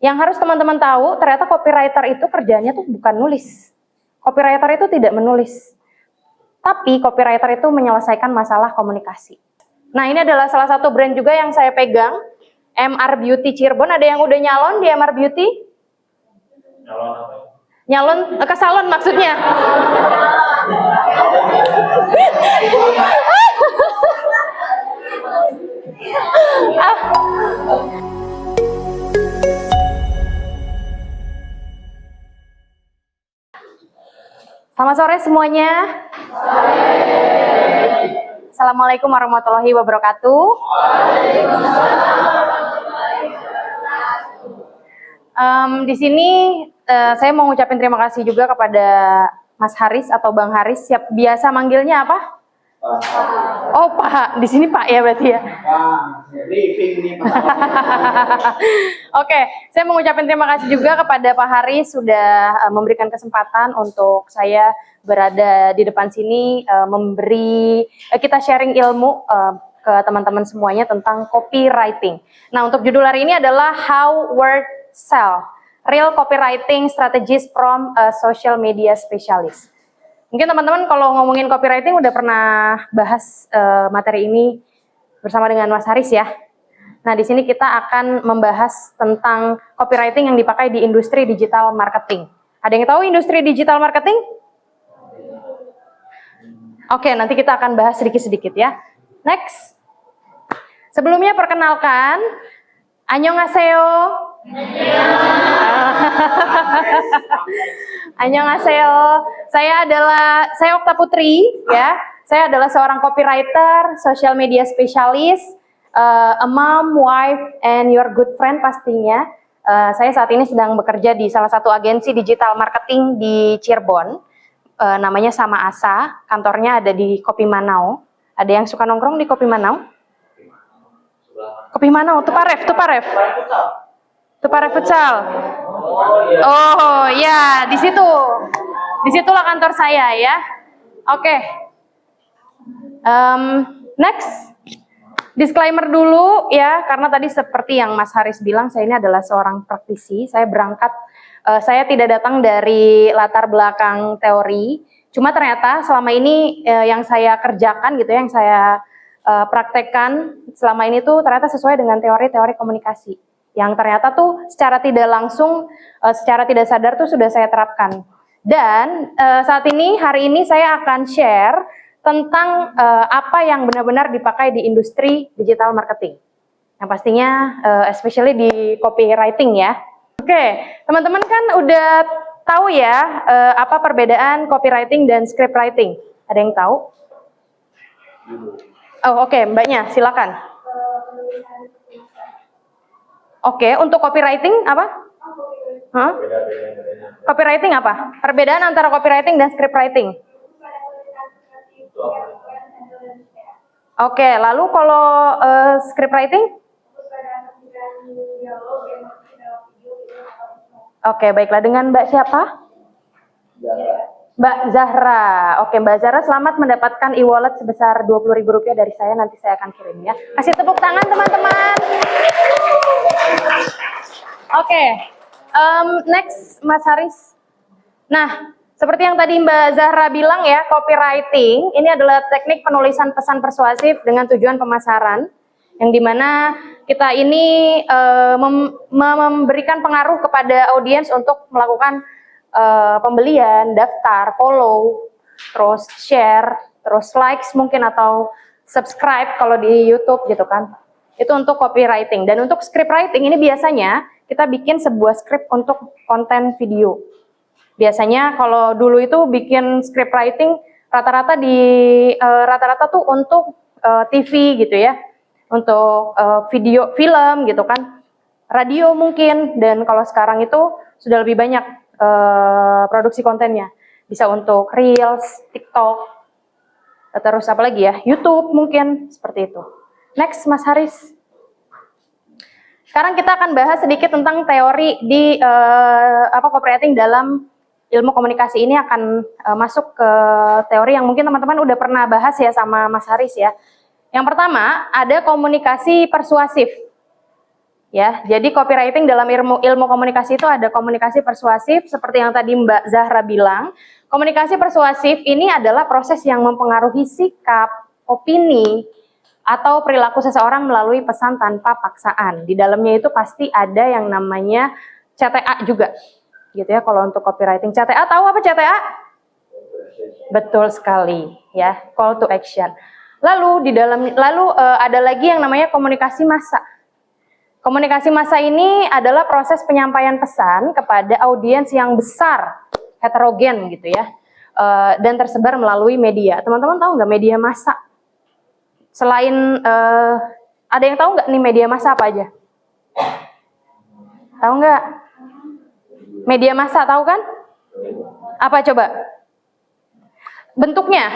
Yang harus teman-teman tahu, ternyata copywriter itu kerjanya tuh bukan nulis. Copywriter itu tidak menulis. Tapi copywriter itu menyelesaikan masalah komunikasi. Nah, ini adalah salah satu brand juga yang saya pegang, MR Beauty Cirebon. Ada yang udah nyalon di MR Beauty? Nyalon apa? Nyalon ke salon maksudnya. Selamat sore semuanya. Assalamualaikum warahmatullahi wabarakatuh. Di sini saya mau ngucapin terima kasih juga kepada Mas Haris atau Bang Haris. Siap biasa manggilnya apa? Oh Pak, di sini Pak ya berarti ya. Oke, saya mau ngucapin terima kasih juga kepada Pak Haris sudah memberikan kesempatan untuk saya berada di depan sini memberi kita sharing ilmu ke teman-teman semuanya tentang copywriting. Nah, untuk judul hari ini adalah How Word Sell, Real Copywriting Strategies from a Social Media Specialist. Mungkin teman-teman kalau ngomongin copywriting udah pernah bahas materi ini bersama dengan Mas Haris ya. Nah, di sini kita akan membahas tentang copywriting yang dipakai di industri digital marketing. Ada yang tahu industri digital marketing? Oke, nanti kita akan bahas sedikit-sedikit ya. Next. Sebelumnya perkenalkan, Annyeonghaseyo. Annyeonghaseyo. Saya Okta Putri ya. Saya adalah seorang copywriter, social media specialist, a mom, wife, and your good friend pastinya. Saya saat ini sedang bekerja di salah satu agensi digital marketing di Cirebon. Namanya Sama Asa. Kantornya ada di Kopi Manau. Ada yang suka nongkrong di Kopi Manau? Kopi Manau, Tuparef. Tuparef Futsal. Oh ya, di situ. Disitulah kantor saya ya. Oke. Next. Disclaimer dulu ya, karena tadi seperti yang Mas Haris bilang, saya ini adalah seorang praktisi. Saya tidak datang dari latar belakang teori. Cuma ternyata selama ini yang saya kerjakan gitu, yang saya praktekkan selama ini tuh ternyata sesuai dengan teori-teori komunikasi. Yang ternyata tuh secara tidak langsung, secara tidak sadar tuh sudah saya terapkan. Dan hari ini saya akan share tentang apa yang benar-benar dipakai di industri digital marketing. Yang pastinya especially di copywriting ya. Oke, teman-teman kan udah tahu ya apa perbedaan copywriting dan script writing. Ada yang tahu? Oh oke, Mbaknya silakan. Oke, untuk copywriting apa? Copywriting apa? Perbedaan antara copywriting dan script writing? Oke, lalu kalau script writing? Oke, baiklah. Dengan Mbak siapa? Mbak Zahra. Oke, Mbak Zahra selamat mendapatkan e-wallet sebesar Rp20.000 dari saya. Nanti saya akan kirim ya. Kasih tepuk tangan teman-teman. Oke, next Mas Haris. Nah, seperti yang tadi Mbak Zahra bilang ya, copywriting ini adalah teknik penulisan pesan persuasif dengan tujuan pemasaran, yang dimana kita ini memberikan pengaruh kepada audiens untuk melakukan pembelian, daftar, follow, terus share, terus likes mungkin atau subscribe kalau di YouTube gitu kan. Itu untuk copywriting. Dan untuk script writing ini biasanya kita bikin sebuah script untuk konten video. Biasanya kalau dulu itu bikin script writing rata-rata tuh untuk TV gitu ya. Untuk video, film gitu kan. Radio mungkin, dan kalau sekarang itu sudah lebih banyak produksi kontennya. Bisa untuk Reels, TikTok, terus apa lagi ya, YouTube mungkin, seperti itu. Next, Mas Haris. Sekarang kita akan bahas sedikit tentang teori di copywriting dalam ilmu komunikasi. Ini akan masuk ke teori yang mungkin teman-teman udah pernah bahas ya sama Mas Haris ya. Yang pertama, ada komunikasi persuasif. Ya, jadi copywriting dalam ilmu komunikasi itu ada komunikasi persuasif seperti yang tadi Mbak Zahra bilang. Komunikasi persuasif ini adalah proses yang mempengaruhi sikap, opini, atau perilaku seseorang melalui pesan tanpa paksaan. Di dalamnya itu pasti ada yang namanya CTA juga. Gitu ya kalau untuk copywriting. CTA, tahu apa CTA? Betul sekali, ya, call to action. Lalu ada lagi yang namanya komunikasi massa. Komunikasi massa ini adalah proses penyampaian pesan kepada audiens yang besar, heterogen gitu ya, dan tersebar melalui media. Teman-teman tahu nggak media massa? Selain, ada yang tahu nggak nih media massa apa aja? Tahu nggak? Media massa tahu kan? Apa coba? Bentuknya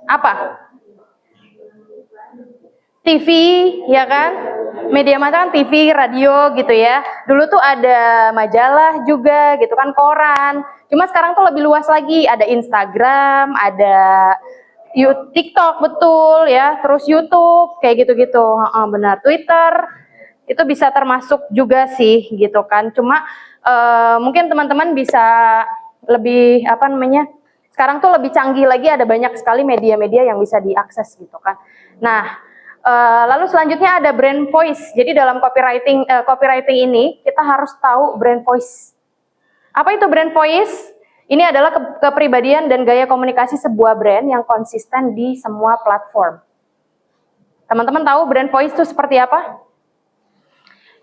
apa? TV, ya kan? Media massa kan TV, radio gitu ya. Dulu tuh ada majalah juga gitu kan, koran. Cuma sekarang tuh lebih luas lagi, ada Instagram, ada TikTok, betul ya, terus YouTube kayak gitu-gitu. Benar, Twitter itu bisa termasuk juga sih gitu kan. Cuma mungkin teman-teman bisa lebih apa namanya? Sekarang tuh lebih canggih lagi, ada banyak sekali media-media yang bisa diakses gitu kan. Nah, lalu selanjutnya ada brand voice. Jadi dalam copywriting ini kita harus tahu brand voice. Apa itu brand voice? Ini adalah kepribadian dan gaya komunikasi sebuah brand yang konsisten di semua platform. Teman-teman tahu brand voice itu seperti apa?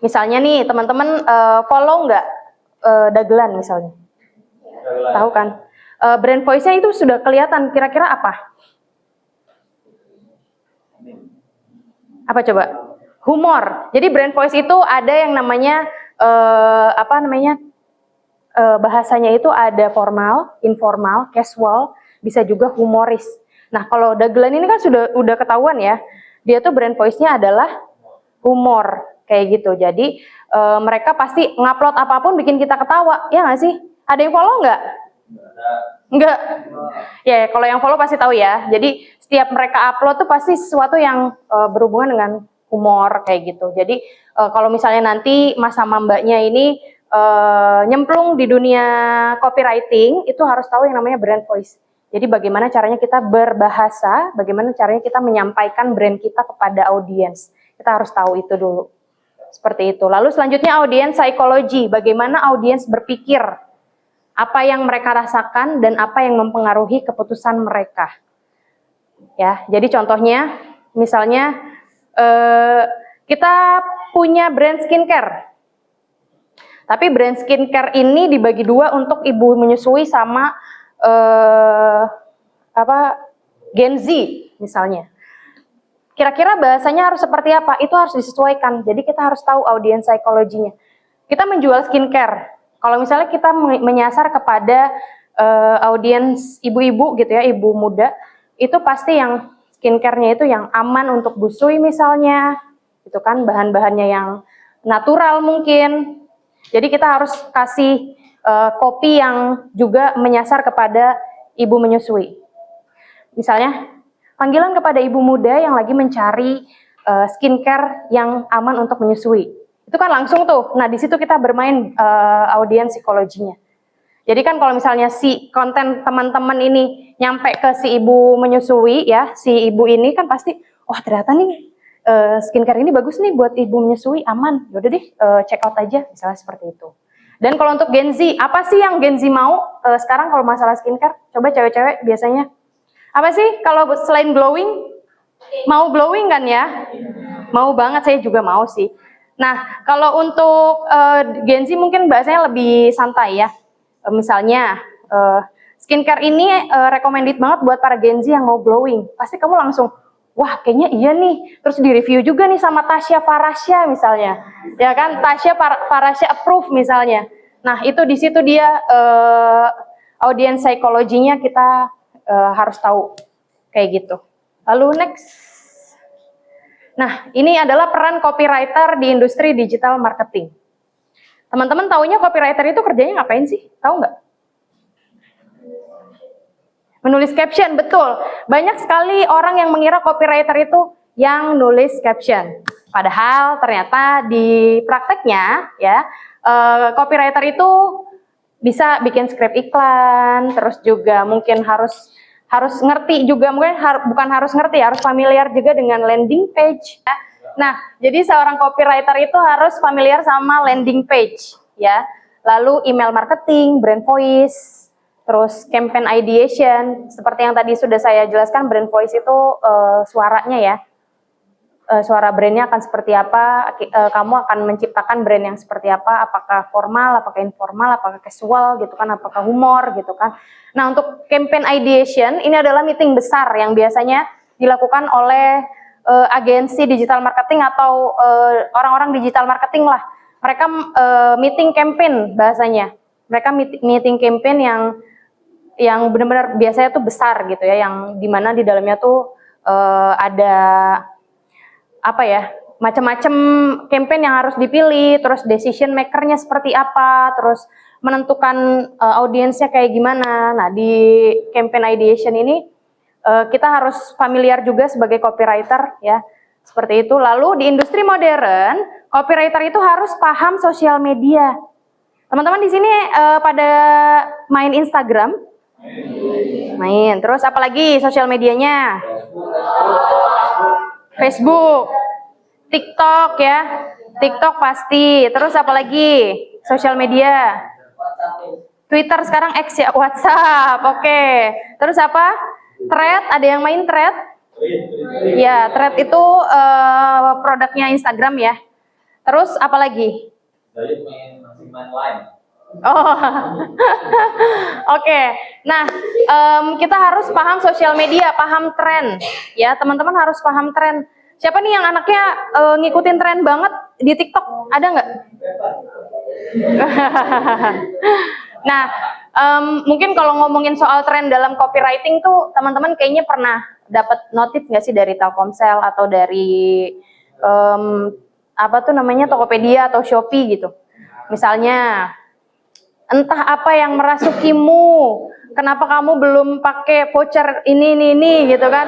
Misalnya nih teman-teman follow nggak dagelan misalnya? Tahu kan? Brand voice-nya itu sudah kelihatan, kira-kira apa? Apa coba? Humor. Jadi brand voice itu ada yang namanya bahasanya itu ada formal, informal, casual, bisa juga humoris. Nah, kalau dagelan ini kan udah ketahuan ya. Dia tuh brand voice-nya adalah humor kayak gitu. Jadi mereka pasti ngupload apapun bikin kita ketawa, ya nggak sih? Ada yang follow nggak? Enggak. Ya, kalau yang follow pasti tahu ya. Jadi setiap mereka upload tuh pasti sesuatu yang berhubungan dengan humor kayak gitu. Jadi kalau misalnya nanti Mas sama Mbaknya ini nyemplung di dunia copywriting, itu harus tahu yang namanya brand voice. Jadi bagaimana caranya kita berbahasa, bagaimana caranya kita menyampaikan brand kita kepada audiens. Kita harus tahu itu dulu. Seperti itu. Lalu selanjutnya audience psychology, bagaimana audiens berpikir, apa yang mereka rasakan dan apa yang mempengaruhi keputusan mereka. Ya, jadi contohnya, misalnya kita punya brand skincare, tapi brand skincare ini dibagi dua untuk ibu menyusui sama Gen Z misalnya. Kira-kira bahasanya harus seperti apa? Itu harus disesuaikan. Jadi kita harus tahu audiens psikologinya. Kita menjual skincare. Kalau misalnya kita menyasar kepada audiens ibu-ibu gitu ya, ibu muda, itu pasti yang skincare-nya itu yang aman untuk busui misalnya, itu kan bahan-bahannya yang natural mungkin. Jadi kita harus kasih kopi yang juga menyasar kepada ibu menyusui. Misalnya, panggilan kepada ibu muda yang lagi mencari skincare yang aman untuk menyusui. Itu kan langsung tuh. Nah, di situ kita bermain audiens psikologinya. Jadi kan kalau misalnya si konten teman-teman ini nyampe ke si ibu menyusui ya, si ibu ini kan pasti, wah ternyata nih skincare ini bagus nih buat ibu menyusui, aman. Yaudah deh, check out aja, misalnya seperti itu. Dan kalau untuk Gen Z, apa sih yang Gen Z mau sekarang kalau masalah skincare? Coba cewek-cewek biasanya. Apa sih kalau selain glowing? Mau glowing kan ya? Mau banget, saya juga mau sih. Nah, kalau untuk Gen Z mungkin bahasanya lebih santai ya. Misalnya, skincare ini recommended banget buat para Gen Z yang mau glowing. Pasti kamu langsung, wah kayaknya iya nih. Terus di-review juga nih sama Tasya Farasya misalnya. Ya kan, Tasya Farasya approve misalnya. Nah, itu di situ dia audiens psikologinya kita harus tahu. Kayak gitu. Lalu next. Nah, ini adalah peran copywriter di industri digital marketing. Teman-teman taunya copywriter itu kerjanya ngapain sih? Tahu nggak? Menulis caption, betul. Banyak sekali orang yang mengira copywriter itu yang nulis caption. Padahal ternyata di prakteknya ya copywriter itu bisa bikin skrip iklan, terus juga mungkin harus ngerti juga, mungkin bukan harus ngerti, harus familiar juga dengan landing page. Ya. Nah, jadi seorang copywriter itu harus familiar sama landing page, ya. Lalu email marketing, brand voice, terus campaign ideation, seperti yang tadi sudah saya jelaskan, brand voice itu suaranya ya. Suara brandnya akan seperti apa, kamu akan menciptakan brand yang seperti apa, apakah formal, apakah informal, apakah casual gitu kan, apakah humor gitu kan. Nah, untuk campaign ideation ini adalah meeting besar yang biasanya dilakukan oleh agensi digital marketing atau orang-orang digital marketing lah. Mereka meeting campaign bahasanya. Mereka meeting campaign yang benar-benar biasanya tuh besar gitu ya, yang dimana di dalamnya tuh ada apa ya, macam-macam campaign yang harus dipilih, terus decision makernya seperti apa, terus menentukan audiensnya kayak gimana. Nah, di campaign ideation ini kita harus familiar juga sebagai copywriter ya, seperti itu. Lalu di industri modern, copywriter itu harus paham sosial media. Teman-teman di sini pada main Instagram? Main. Terus apalagi sosial medianya? Facebook, TikTok ya, TikTok pasti. Terus apa lagi? Sosial media, Twitter sekarang X ya, WhatsApp. Oke. Terus apa? Thread, ada yang main Thread? Ya, Thread itu produknya Instagram ya. Terus apa lagi? Oh, oke. Nah, kita harus paham sosial media, paham tren, ya teman-teman harus paham tren. Siapa nih yang anaknya ngikutin tren banget di TikTok? Ada nggak? Nah, mungkin kalau ngomongin soal tren dalam copywriting tuh, teman-teman kayaknya pernah dapat notif nggak sih dari Telkomsel atau dari apa tuh namanya Tokopedia atau Shopee gitu? Misalnya, entah apa yang merasukimu, kenapa kamu belum pakai voucher ini gitu kan.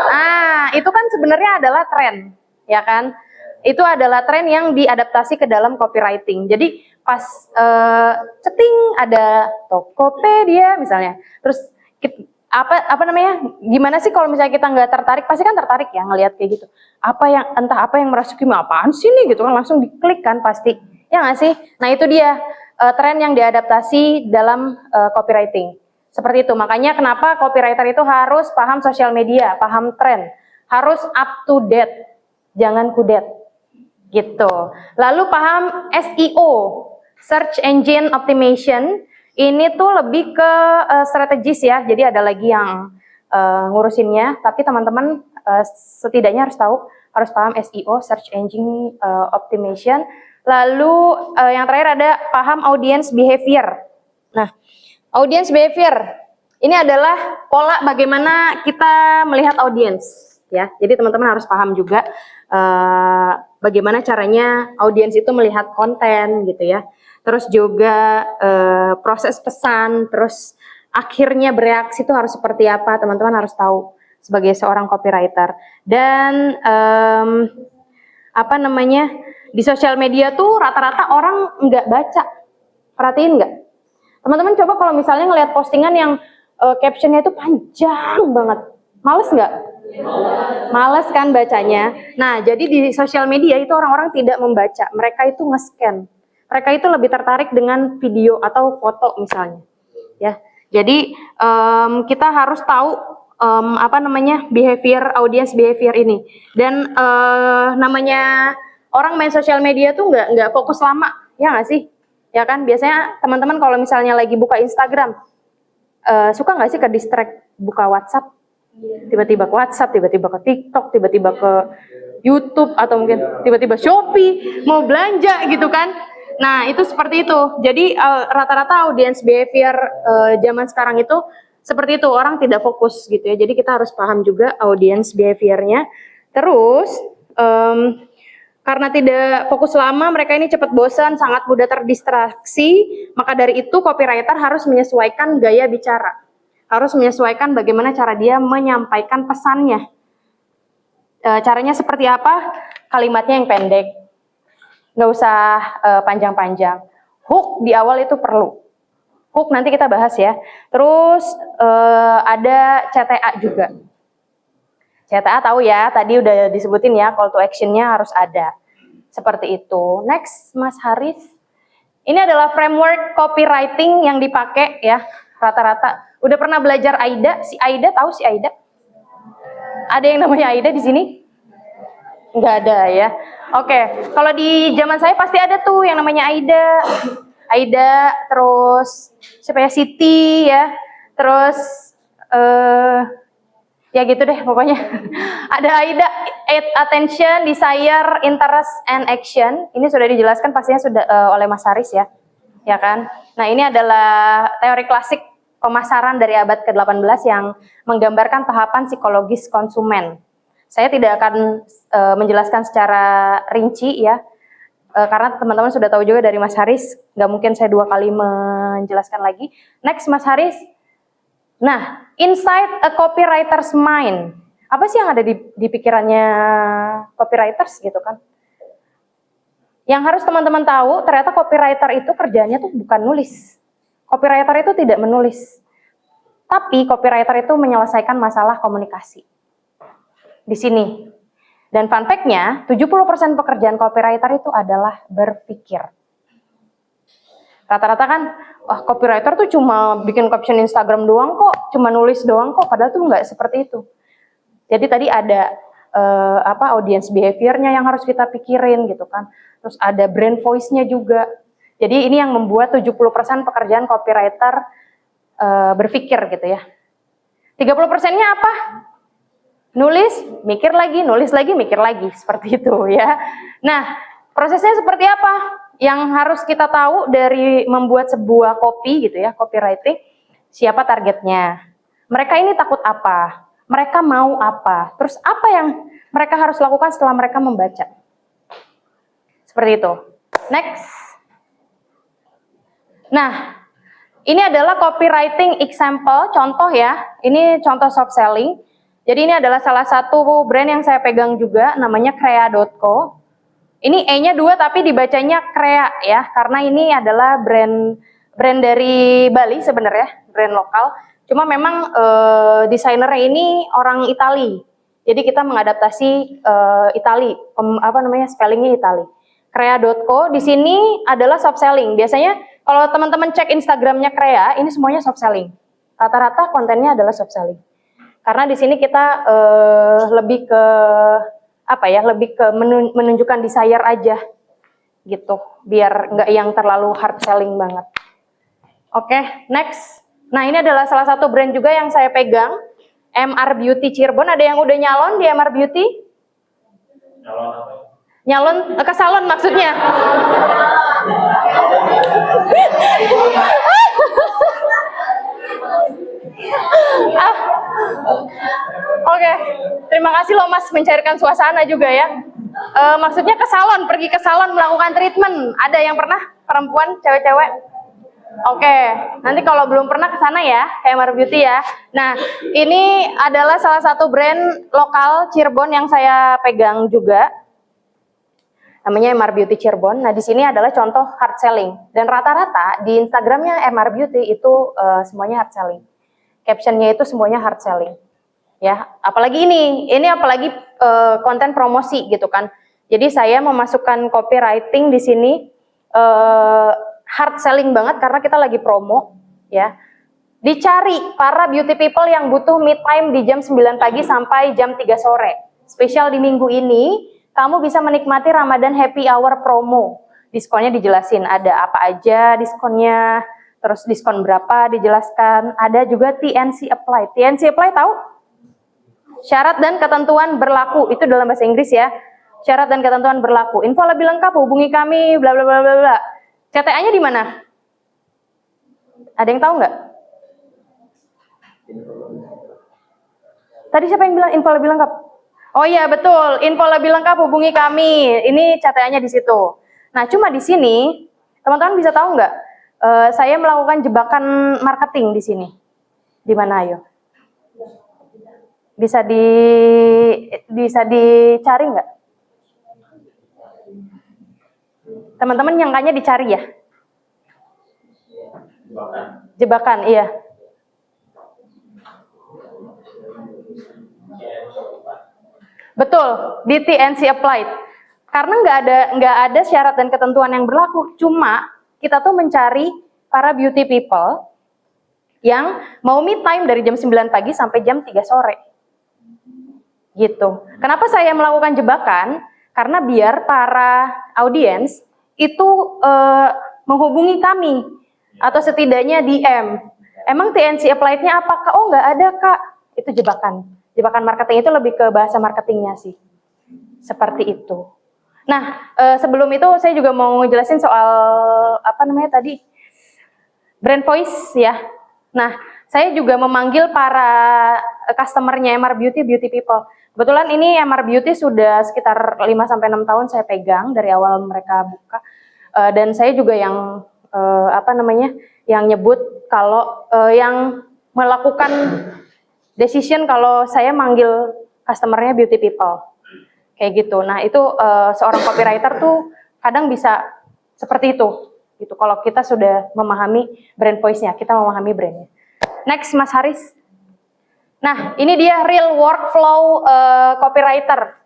Nah, itu kan sebenarnya adalah tren, ya kan. Itu adalah tren yang diadaptasi ke dalam copywriting. Jadi pas ceting ada Tokopedia misalnya, terus apa namanya, gimana sih kalau misalnya kita nggak tertarik, pasti kan tertarik ya ngelihat kayak gitu. Entah apa yang merasukimu, apaan sih nih gitu kan, langsung diklik kan pasti, ya nggak sih. Nah itu dia tren yang diadaptasi dalam copywriting. Seperti itu, makanya kenapa copywriter itu harus paham sosial media, paham tren, harus up to date, jangan kudet, gitu. Lalu paham SEO, Search Engine Optimization, ini tuh lebih ke strategis ya, jadi ada lagi yang ngurusinnya, tapi teman-teman setidaknya harus tahu, harus paham SEO, Search Engine Optimization. Lalu yang terakhir ada paham audience behavior. Nah, audience behavior ini adalah pola bagaimana kita melihat audience, ya. Jadi teman-teman harus paham juga bagaimana caranya audience itu melihat konten, gitu ya. Terus juga proses pesan, terus akhirnya bereaksi itu harus seperti apa, teman-teman harus tahu sebagai seorang copywriter. Dan apa namanya? Di sosial media tuh rata-rata orang nggak baca, perhatiin nggak? Teman-teman coba kalau misalnya ngelihat postingan yang captionnya itu panjang banget, males nggak? Males kan bacanya. Nah, jadi di sosial media itu orang-orang tidak membaca, mereka itu nge-scan. Mereka itu lebih tertarik dengan video atau foto misalnya, ya. Jadi kita harus tahu apa namanya behavior, audience behavior ini. Dan namanya orang main sosial media tuh nggak fokus lama, ya nggak sih? Ya kan, biasanya teman-teman kalau misalnya lagi buka Instagram, suka nggak sih ke distract buka WhatsApp? Tiba-tiba ke WhatsApp, tiba-tiba ke TikTok, tiba-tiba ke YouTube, atau mungkin tiba-tiba Shopee, mau belanja gitu kan. Nah, itu seperti itu. Jadi rata-rata audience behavior zaman sekarang itu seperti itu, orang tidak fokus gitu ya. Jadi kita harus paham juga audience behaviornya. Terus karena tidak fokus lama, mereka ini cepat bosan, sangat mudah terdistraksi. Maka dari itu copywriter harus menyesuaikan gaya bicara, harus menyesuaikan bagaimana cara dia menyampaikan pesannya. Caranya seperti apa? kalimatnya yang pendek, nggak usah panjang-panjang. Hook di awal itu perlu. Hook nanti kita bahas ya. Terus ada CTA juga. CTA tahu ya, tadi udah disebutin ya, call to action-nya harus ada. Seperti itu. Next, Mas Haris. Ini adalah framework copywriting yang dipakai ya, rata-rata. Udah pernah belajar AIDA? Si AIDA, tahu si AIDA? Ada yang namanya AIDA di sini? Nggak ada ya. Oke, kalau di zaman saya pasti ada tuh yang namanya AIDA. AIDA, terus supaya Siti ya, terus ya gitu deh pokoknya. Ada AIDA, attention, desire, interest, and action. Ini sudah dijelaskan pastinya sudah oleh Mas Haris ya, ya kan? Nah ini adalah teori klasik pemasaran dari abad ke-18 yang menggambarkan tahapan psikologis konsumen. Saya tidak akan menjelaskan secara rinci ya, karena teman-teman sudah tahu juga dari Mas Haris, nggak mungkin saya 2 kali menjelaskan lagi. Next, Mas Haris. Nah, inside a copywriter's mind. Apa sih yang ada di pikirannya copywriters gitu kan? Yang harus teman-teman tahu, ternyata copywriter itu kerjanya tuh bukan nulis. Copywriter itu tidak menulis. Tapi copywriter itu menyelesaikan masalah komunikasi. Di sini. Dan fun fact-nya, 70% pekerjaan copywriter itu adalah berpikir. Rata-rata kan, wah copywriter tuh cuma bikin caption Instagram doang kok, cuma nulis doang kok, padahal tuh nggak seperti itu. Jadi tadi ada audience behavior-nya yang harus kita pikirin gitu kan. Terus ada brand voice-nya juga. Jadi ini yang membuat 70% pekerjaan copywriter berpikir gitu ya. 30%-nya apa? Nulis, mikir lagi, nulis lagi, mikir lagi, seperti itu ya. Nah, prosesnya seperti apa? Yang harus kita tahu dari membuat sebuah copy gitu ya, copywriting, siapa targetnya? Mereka ini takut apa? Mereka mau apa? Terus apa yang mereka harus lakukan setelah mereka membaca? Seperti itu. Next. Nah, ini adalah copywriting example, contoh ya. Ini contoh soft selling. Jadi ini adalah salah satu brand yang saya pegang juga, namanya Crea.co. Ini E-nya 2 tapi dibacanya Crea ya, karena ini adalah brand dari Bali sebenarnya, brand lokal. Cuma memang desainernya ini orang Itali. Jadi kita mengadaptasi Itali, spellingnya Itali. Crea.co di sini adalah soft selling. Biasanya kalau teman-teman cek Instagramnya Crea, ini semuanya soft selling. Rata-rata kontennya adalah soft selling. Karena di sini kita lebih ke menunjukkan desire aja gitu, biar nggak yang terlalu hard selling banget. Oke, next. Nah ini adalah salah satu brand juga yang saya pegang, MR Beauty Cirebon. Ada yang udah nyalon di MR Beauty? Nyalon apa? Nyalon ke salon maksudnya. Oke, terima kasih loh Mas mencairkan suasana juga ya. Maksudnya ke salon, pergi ke salon melakukan treatment. Ada yang pernah perempuan, cewek-cewek? Oke, nanti kalau belum pernah ke sana ya, kayak MR Beauty ya. Nah, ini adalah salah satu brand lokal Cirebon yang saya pegang juga. Namanya MR Beauty Cirebon. Nah, di sini adalah contoh hard selling. Dan rata-rata di Instagramnya MR Beauty itu semuanya hard selling. Captionnya itu semuanya hard selling. Ya, apalagi ini apalagi konten promosi gitu kan. Jadi saya memasukkan copywriting di sini hard selling banget karena kita lagi promo ya. Dicari para beauty people yang butuh me time di jam 9 pagi sampai jam 3 sore. Spesial di minggu ini, kamu bisa menikmati Ramadan Happy Hour promo. Diskonnya dijelasin, ada apa aja diskonnya, terus diskon berapa dijelaskan. Ada juga TNC Apply. TNC Apply tahu? Syarat dan ketentuan berlaku, itu dalam bahasa Inggris ya. Syarat dan ketentuan berlaku. Info lebih lengkap hubungi kami, bla bla bla bla bla. CTA-nya di mana? Ada yang tahu nggak? Tadi siapa yang bilang info lebih lengkap? Oh iya betul, info lebih lengkap hubungi kami. Ini CTA-nya di situ. Nah cuma di sini, teman-teman bisa tahu nggak? Saya melakukan jebakan marketing di sini. Di mana ayo? Bisa dicari nggak? Teman-teman nyangkanya dicari ya? Jebakan, iya. Betul, di TNC applied. Karena nggak ada syarat dan ketentuan yang berlaku. Cuma kita tuh mencari para beauty people yang mau me time dari jam 9 pagi sampai jam 3 sore. Gitu. Kenapa saya melakukan jebakan? Karena biar para audiens itu menghubungi kami atau setidaknya DM. Emang TNC applied-nya apakah? Oh, nggak ada, Kak. Itu jebakan. Jebakan marketing itu lebih ke bahasa marketingnya sih. Seperti itu. Nah, sebelum itu saya juga mau ngejelasin soal apa namanya tadi? Brand voice ya. Nah, saya juga memanggil para customer-nya MR Beauty, beauty people. Kebetulan ini MR Beauty sudah sekitar 5-6 tahun saya pegang dari awal mereka buka. Dan saya juga yang yang nyebut kalau yang melakukan decision kalau saya manggil customer-nya beauty people. Kayak gitu. Nah, itu seorang copywriter tuh kadang bisa seperti itu. Gitu. Kalau kita sudah memahami brand voice-nya, kita memahami brandnya. Next, Mas Haris. Nah, ini dia real workflow copywriter.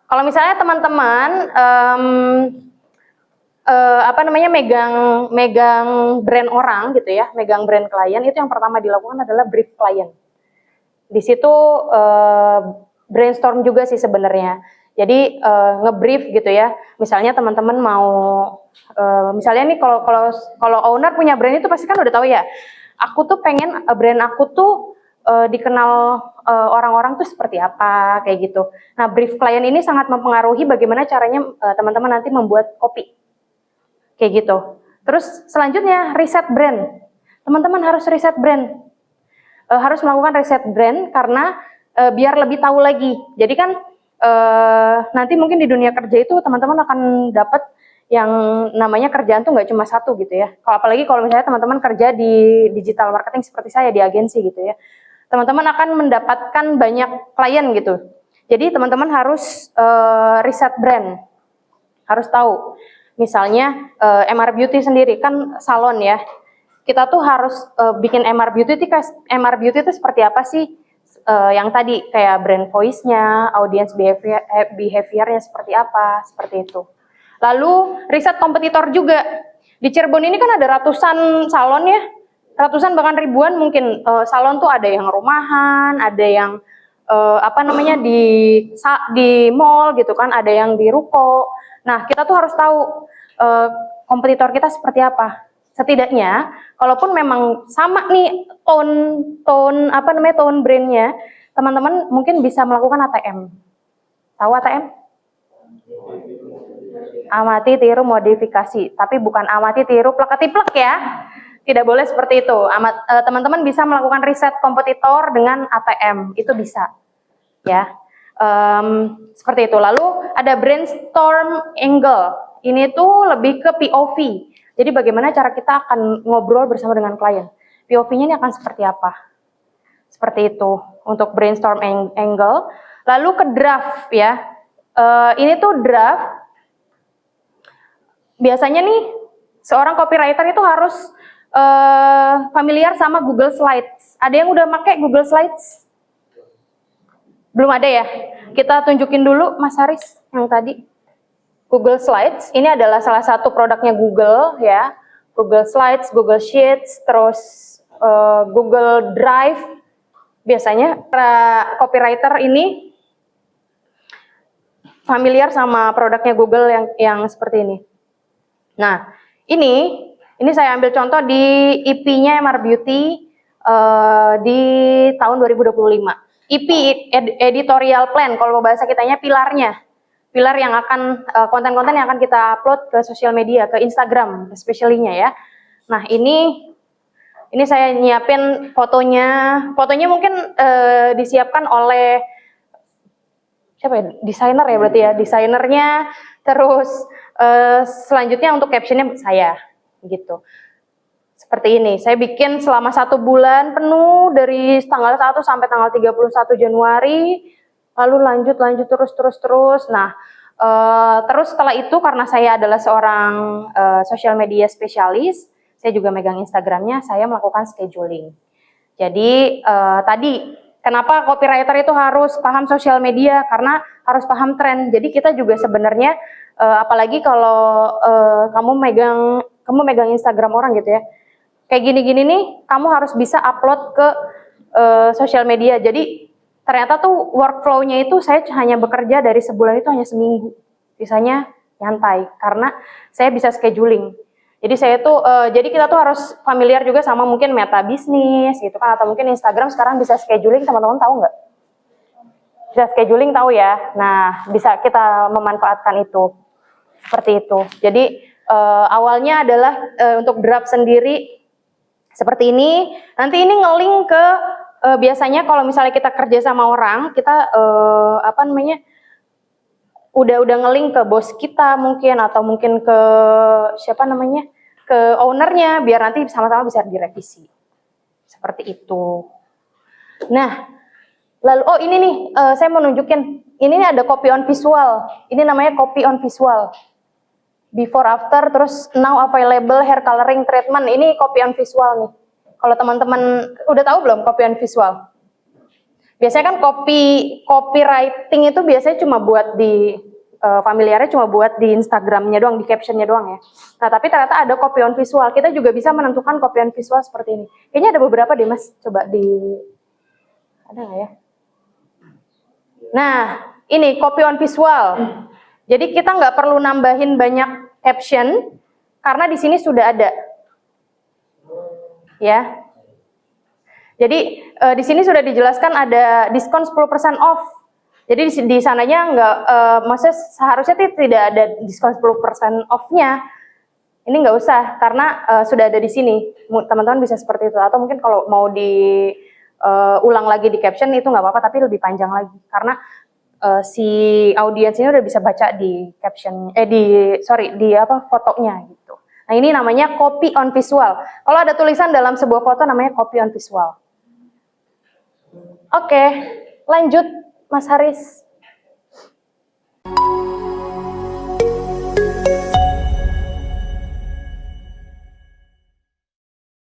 Kalau misalnya teman-teman megang brand orang gitu ya, megang brand klien, itu yang pertama dilakukan adalah brief klien. Di situ brainstorm juga sih sebenarnya. Jadi ngebrief gitu ya. Misalnya teman-teman mau misalnya nih kalau owner punya brand itu pasti kan udah tahu ya. Aku tuh pengen brand aku tuh dikenal orang-orang tuh seperti apa kayak gitu. Nah, brief klien ini sangat mempengaruhi bagaimana caranya teman-teman nanti membuat copy. Kayak gitu. Terus selanjutnya riset brand. Teman-teman harus riset brand. Harus melakukan riset brand karena biar lebih tahu lagi. Jadi kan nanti mungkin di dunia kerja itu teman-teman akan dapat yang namanya kerjaan tuh nggak cuma satu gitu ya. Apalagi kalau misalnya teman-teman kerja di digital marketing seperti saya di agensi gitu ya. Teman-teman akan mendapatkan banyak klien gitu. Jadi teman-teman harus riset brand. Harus tahu. Misalnya MR Beauty sendiri kan salon ya. Kita tuh harus bikin MR Beauty itu seperti apa sih? Yang tadi kayak brand voice-nya, audience behavior-nya seperti apa, seperti itu. Lalu riset kompetitor juga. Di Cirebon ini kan ada ratusan salon ya, ratusan bahkan ribuan mungkin salon tuh ada yang rumahan, ada yang di mall gitu kan, ada yang di ruko. Nah, kita tuh harus tahu kompetitor kita seperti apa. Setidaknya, kalaupun memang sama nih tone brandnya, teman-teman mungkin bisa melakukan ATM. Tahu ATM? Amati, tiru, modifikasi. Tapi bukan amati, tiru, plek-ketiplek ya. Tidak boleh seperti itu. Teman-teman bisa melakukan riset kompetitor dengan ATM. Itu bisa. Ya. Seperti itu. Lalu ada brainstorm angle. Ini tuh lebih ke POV. Jadi bagaimana cara kita akan ngobrol bersama dengan klien. POV-nya ini akan seperti apa? Seperti itu untuk brainstorm angle. Lalu ke draft ya. Ini tuh draft. Biasanya nih seorang copywriter itu harus familiar sama Google Slides. Ada yang udah pakai Google Slides? Belum ada ya? Kita tunjukin dulu Mas Haris yang tadi. Google Slides, ini adalah salah satu produknya Google ya. Google Slides, Google Sheets, terus Google Drive. Biasanya para copywriter ini familiar sama produknya Google yang seperti ini. Nah, ini saya ambil contoh di IP-nya MR Beauty di tahun 2025. IP editorial plan, kalau bahasa kitanya pilarnya. Pilar yang akan konten-konten yang akan kita upload ke sosial media, ke Instagram especially-nya ya. Nah, ini saya nyiapin fotonya. Fotonya mungkin disiapkan oleh siapa ya? Desainer ya berarti ya, desainernya. Terus selanjutnya untuk captionnya saya gitu. Seperti ini, saya bikin selama 1 bulan penuh dari tanggal 1 sampai tanggal 31 Januari. Lalu lanjut terus. Nah, Terus setelah itu karena saya adalah seorang social media spesialis, saya juga megang Instagramnya, saya melakukan scheduling. Jadi tadi kenapa copywriter itu harus paham sosial media? Karena harus paham tren. Jadi kita juga sebenarnya apalagi kalau kamu megang Instagram orang gitu ya. Kayak gini-gini nih, kamu harus bisa upload ke sosial media. Jadi ternyata tuh workflow-nya itu saya hanya bekerja dari sebulan itu hanya seminggu. Sisanya nyantai karena saya bisa scheduling. Jadi saya tuh jadi kita tuh harus familiar juga sama mungkin meta bisnis gitu kan, atau mungkin Instagram sekarang bisa scheduling, teman-teman tahu nggak? Bisa scheduling, tahu ya. Nah, bisa kita memanfaatkan itu. Seperti itu. Jadi awalnya adalah untuk draft sendiri seperti ini. Nanti ini nge-link ke biasanya kalau misalnya kita kerja sama orang, kita udah nge-link ke bos kita mungkin, atau mungkin ke ke ownernya, biar nanti sama-sama bisa direvisi. Seperti itu. Nah, lalu ini nih saya mau nunjukin. Ini nih ada copy on visual. Ini namanya copy on visual. Before after, terus now available hair coloring treatment. Ini copy on visual nih. Kalau teman-teman udah tahu belum copy on visual? Biasanya kan copywriting itu biasanya cuma buat di familiarnya cuma buat di Instagramnya doang, di captionnya doang ya. Nah tapi ternyata ada copy on visual. Kita juga bisa menentukan copy on visual seperti ini. Kayaknya ada beberapa deh mas. Coba ada nggak ya? Nah ini copy on visual. Jadi kita nggak perlu nambahin banyak caption karena di sini sudah ada. Ya. Jadi di sini sudah dijelaskan ada diskon 10% off. Jadi di sananya maksudnya seharusnya tidak ada diskon 10% off-nya. Ini nggak usah karena sudah ada di sini. Teman-teman bisa seperti itu. Atau mungkin kalau mau ulang lagi di caption itu nggak apa-apa, tapi lebih panjang lagi karena si audiens ini udah bisa baca di caption fotonya gitu. Nah ini namanya copy on visual. Kalau ada tulisan dalam sebuah foto namanya copy on visual. Oke, lanjut Mas Haris.